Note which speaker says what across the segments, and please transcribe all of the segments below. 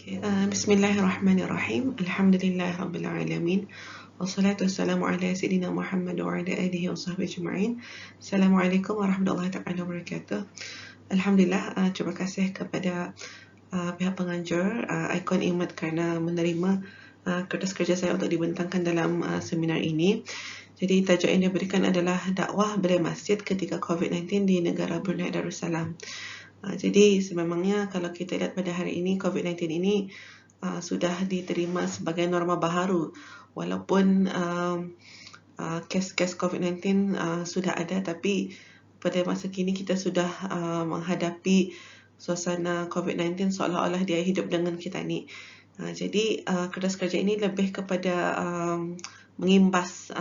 Speaker 1: Bismillahirrahmanirrahim. Alhamdulillahirrabbilalamin. Wassalatu wassalamu ala Sayyidina Muhammad wa ala alihi wa sahbihi ajma'in. Assalamualaikum warahmatullahi ta'ala wabarakatuh. Alhamdulillah, terima kasih kepada pihak penganjur Ikon Imat kerana menerima kertas kerja saya untuk dibentangkan dalam seminar ini. Jadi tajuk yang diberikan adalah dakwah belia masjid ketika COVID-19 di negara Brunei Darussalam. Jadi sememangnya kalau kita lihat pada hari ini, COVID-19 ini sudah diterima sebagai norma baharu. Walaupun kes-kes COVID-19 sudah ada, tapi pada masa kini kita sudah menghadapi suasana COVID-19 seolah-olah dia hidup dengan kita ni. Jadi kertas kerja ini lebih kepada mengimbas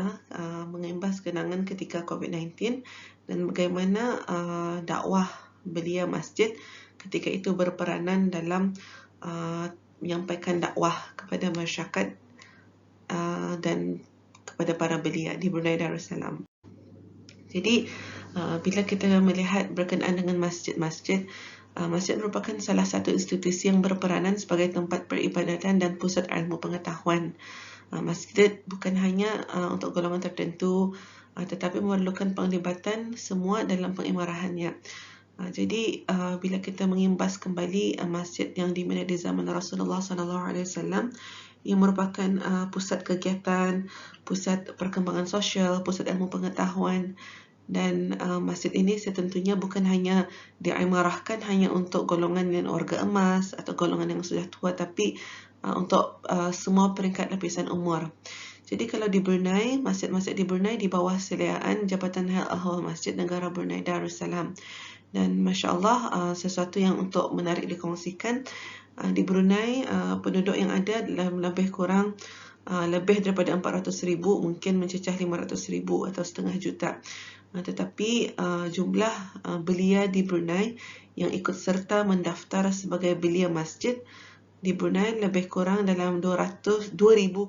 Speaker 1: kenangan ketika COVID-19 dan bagaimana dakwah belia masjid ketika itu berperanan dalam menyampaikan dakwah kepada masyarakat dan kepada para belia di Brunei Darussalam. Jadi bila kita melihat berkenaan dengan masjid-masjid, masjid merupakan salah satu institusi yang berperanan sebagai tempat peribadatan dan pusat ilmu pengetahuan. Masjid bukan hanya untuk golongan tertentu, tetapi memerlukan penglibatan semua dalam pengimarahannya. Jadi bila kita mengimbas kembali masjid yang dimana di zaman Rasulullah SAW, yang merupakan pusat kegiatan, pusat perkembangan sosial, pusat ilmu pengetahuan, dan masjid ini setentunya bukan hanya diimarahkan hanya untuk golongan yang warga emas atau golongan yang sudah tua, tapi untuk semua peringkat lapisan umur. Jadi kalau di Brunei, masjid-masjid di Brunei di bawah seliaan Jabatan Hal Ahwal Masjid Negara Brunei Darussalam. Dan Masya Allah, sesuatu yang untuk menarik dikongsikan, di Brunei penduduk yang ada dalam lebih kurang lebih daripada 400,000, mungkin mencecah 500,000 atau setengah juta. Tetapi jumlah belia di Brunei yang ikut serta mendaftar sebagai belia masjid di Brunei lebih kurang dalam 2,000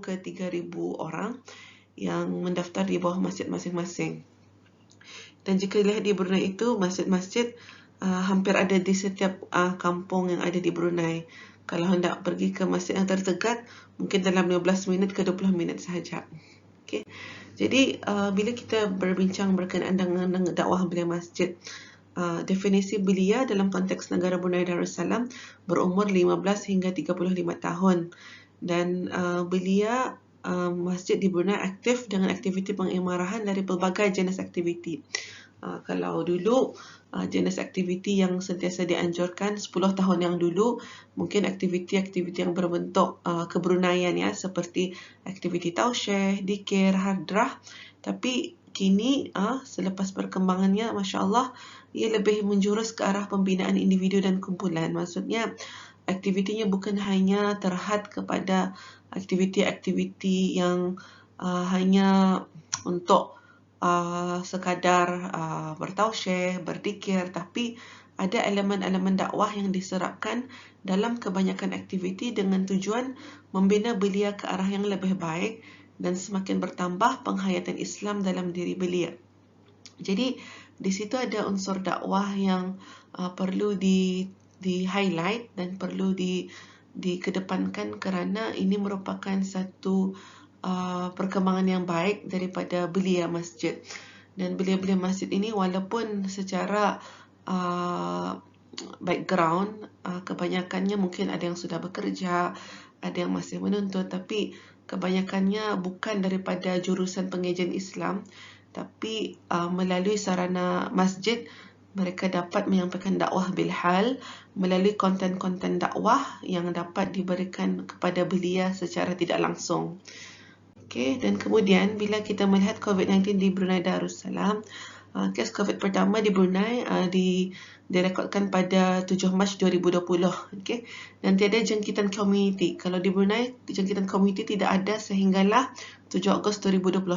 Speaker 1: ke 3,000 orang yang mendaftar di bawah masjid masing-masing. Dan jika dilihat di Brunei itu, masjid-masjid hampir ada di setiap kampung yang ada di Brunei. Kalau hendak pergi ke masjid yang terdekat, mungkin dalam 15 minit ke 20 minit sahaja. Okay. Jadi bila kita berbincang berkenaan dengan dakwah belia masjid, definisi belia dalam konteks negara Brunei Darussalam berumur 15 hingga 35 tahun. Dan belia masjid di Brunei aktif dengan aktiviti pengimarahan dari pelbagai jenis aktiviti. Kalau dulu jenis aktiviti yang sentiasa dianjurkan 10 tahun yang dulu, mungkin aktiviti-aktiviti yang berbentuk kebrunaian, ya, seperti aktiviti tausyih, dikir, hadrah. Tapi kini selepas perkembangannya, Masya Allah, ia lebih menjurus ke arah pembinaan individu dan kumpulan. Maksudnya aktivitinya bukan hanya terhad kepada aktiviti-aktiviti yang hanya untuk sekadar bertausyih, berdikir, tapi ada elemen-elemen dakwah yang diserapkan dalam kebanyakan aktiviti dengan tujuan membina belia ke arah yang lebih baik dan semakin bertambah penghayatan Islam dalam diri belia. Jadi di situ ada unsur dakwah yang perlu di-highlight dan perlu dikedepankan kerana ini merupakan satu perkembangan yang baik daripada belia masjid. Dan belia-belia masjid ini walaupun secara background kebanyakannya mungkin ada yang sudah bekerja, ada yang masih menuntut, tapi kebanyakannya bukan daripada jurusan pengajian Islam, tapi melalui sarana masjid mereka dapat menyampaikan dakwah bilhal melalui konten-konten dakwah yang dapat diberikan kepada belia secara tidak langsung. Okay, dan kemudian bila kita melihat COVID-19 di Brunei Darussalam, kes COVID pertama di Brunei direkodkan pada 7 Mac 2020. Okay, dan tiada jangkitan komuniti. Kalau di Brunei, jangkitan komuniti tidak ada sehinggalah 7 Ogos 2021.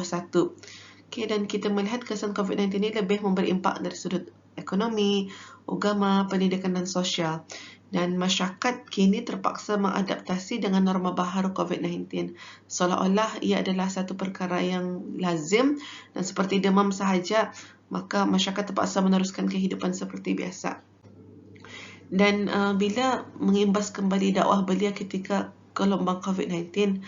Speaker 1: Okay, dan kita melihat kesan COVID-19 ini lebih memberi impak dari sudut ekonomi, agama, pendidikan dan sosial. Dan masyarakat kini terpaksa mengadaptasi dengan norma baharu COVID-19. Seolah-olah ia adalah satu perkara yang lazim dan seperti demam sahaja, maka masyarakat terpaksa meneruskan kehidupan seperti biasa. Dan bila mengimbas kembali dakwah beliau ketika gelombang COVID-19,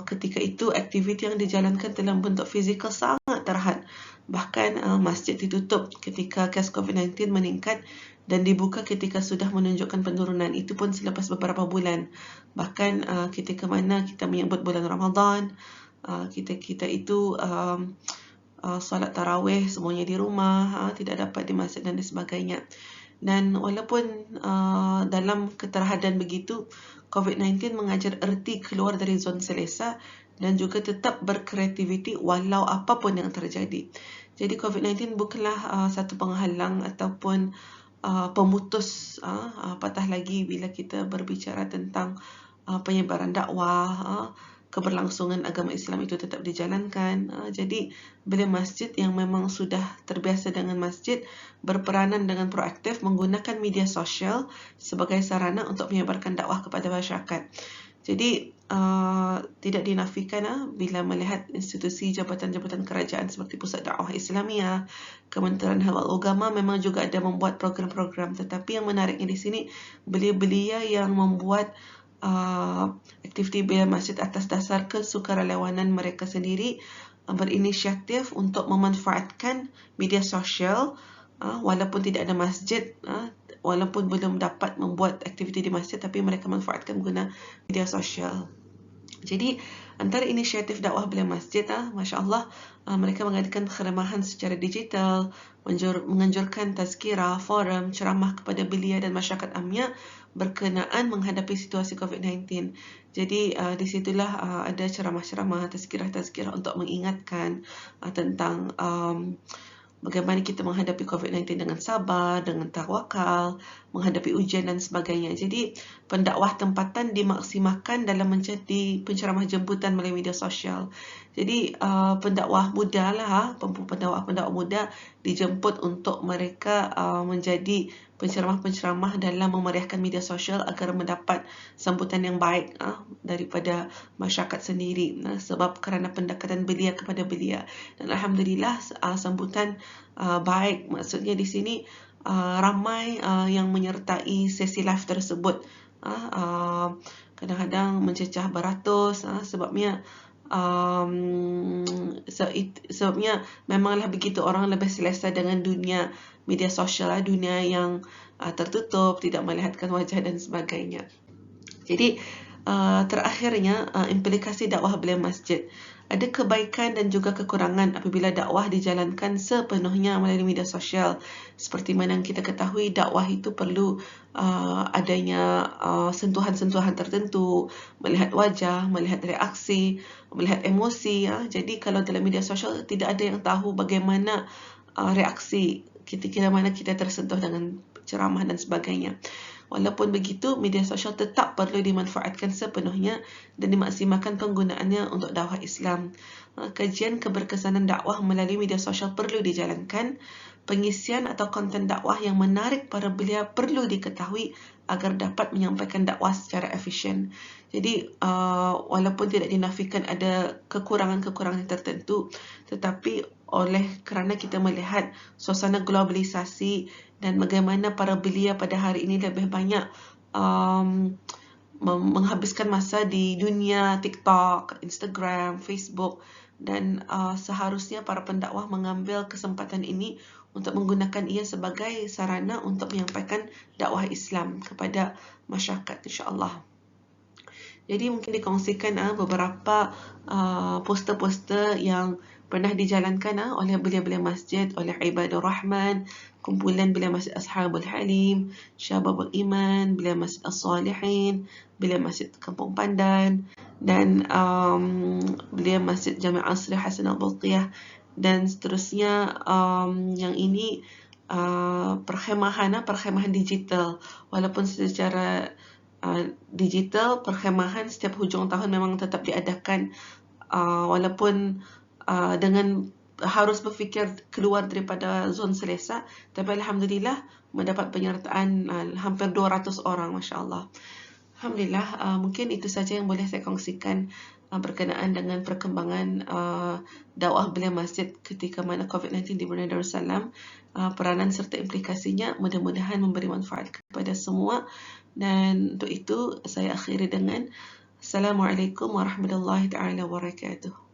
Speaker 1: ketika itu aktiviti yang dijalankan dalam bentuk fizikal sangat terhad. Bahkan masjid ditutup ketika kes COVID-19 meningkat dan dibuka ketika sudah menunjukkan penurunan. Itu pun selepas beberapa bulan. Bahkan ketika mana kita menyebut bulan Ramadan, kita itu solat tarawih semuanya di rumah, tidak dapat di masjid dan sebagainya. Dan walaupun dalam keterhadan begitu, COVID-19 mengajar erti keluar dari zon selesa dan juga tetap berkreativiti walau apapun yang terjadi. Jadi COVID-19 bukanlah satu penghalang ataupun pemutus patah lagi bila kita berbicara tentang penyebaran dakwah, keberlangsungan agama Islam itu tetap dijalankan. Jadi bila masjid yang memang sudah terbiasa dengan masjid berperanan dengan proaktif menggunakan media sosial sebagai sarana untuk menyebarkan dakwah kepada masyarakat. Jadi tidak dinafikan bila melihat institusi jabatan-jabatan kerajaan seperti Pusat Dakwah Islamiyah, Kementerian Halal Agama memang juga ada membuat program-program, tetapi yang menariknya di sini belia-belia yang membuat aktiviti beliau masjid atas dasar kesukarelawanan mereka sendiri, berinisiatif untuk memanfaatkan media sosial walaupun tidak ada masjid, walaupun belum dapat membuat aktiviti di masjid, tapi mereka manfaatkan guna media sosial. Jadi antara inisiatif dakwah beliau masjid, Masya Allah, mereka mengadakan perkhidmatan secara digital, menganjurkan tazkirah, forum, ceramah kepada belia dan masyarakat amnya berkenaan menghadapi situasi COVID-19. Jadi di situlah ada ceramah-ceramah, tazkirah-tazkirah untuk mengingatkan tentang bagaimana kita menghadapi COVID-19 dengan sabar, dengan tawakal, menghadapi ujian dan sebagainya. Jadi pendakwah tempatan dimaksimalkan dalam menjadi penceramah jemputan melalui media sosial. Jadi pendakwah muda lah, pendakwah muda dijemput untuk mereka menjadi penceramah-penceramah dalam memeriahkan media sosial agar mendapat sambutan yang baik daripada masyarakat sendiri, sebab kerana pendekatan belia kepada belia. Dan alhamdulillah sambutan baik, maksudnya di sini ramai yang menyertai sesi live tersebut. Kadang-kadang mencecah beratus, sebabnya sebabnya memanglah begitu, orang lebih selesa dengan dunia media sosial, dunia yang tertutup, tidak melihatkan wajah dan sebagainya. Jadi terakhirnya implikasi dakwah beliau masjid. Ada kebaikan dan juga kekurangan apabila dakwah dijalankan sepenuhnya melalui media sosial. Seperti mana yang kita ketahui, dakwah itu perlu adanya sentuhan-sentuhan tertentu, melihat wajah, melihat reaksi, melihat emosi. Jadi kalau dalam media sosial tidak ada yang tahu bagaimana reaksi ketika mana kita tersentuh dengan ceramah dan sebagainya. Walaupun begitu, media sosial tetap perlu dimanfaatkan sepenuhnya dan dimaksimalkan penggunaannya untuk dakwah Islam. Kajian keberkesanan dakwah melalui media sosial perlu dijalankan. Pengisian atau konten dakwah yang menarik para belia perlu diketahui agar dapat menyampaikan dakwah secara efisien. Jadi, walaupun tidak dinafikan ada kekurangan-kekurangan tertentu, tetapi oleh kerana kita melihat suasana globalisasi dan bagaimana para belia pada hari ini lebih banyak menghabiskan masa di dunia TikTok, Instagram, Facebook, dan seharusnya para pendakwah mengambil kesempatan ini untuk menggunakan ia sebagai sarana untuk menyampaikan dakwah Islam kepada masyarakat, insya-Allah. Jadi mungkin dikongsikan beberapa poster-poster yang pernah dijalankan oleh belia-belia masjid, oleh Ibadur Rahman, kumpulan belia masjid Ashabul Halim, Syababul Iman, belia masjid As-Salihin, belia masjid Kampung Pandan, dan belia masjid Jami' Asri Hasan Al-Balqiyah, dan seterusnya. Yang ini perkhemahan digital, walaupun secara digital, perkhemahan setiap hujung tahun memang tetap diadakan, walaupun dengan harus berfikir keluar daripada zon selesa, tapi alhamdulillah mendapat penyertaan hampir 200 orang, Masya Allah. Alhamdulillah, mungkin itu saja yang boleh saya kongsikan berkenaan dengan perkembangan dakwah Belia Masjid ketika mana COVID-19 di Brunei Darussalam, peranan serta implikasinya mudah-mudahan memberi manfaat kepada semua. Dan untuk itu saya akhiri dengan Assalamualaikum warahmatullahi taala wabarakatuh.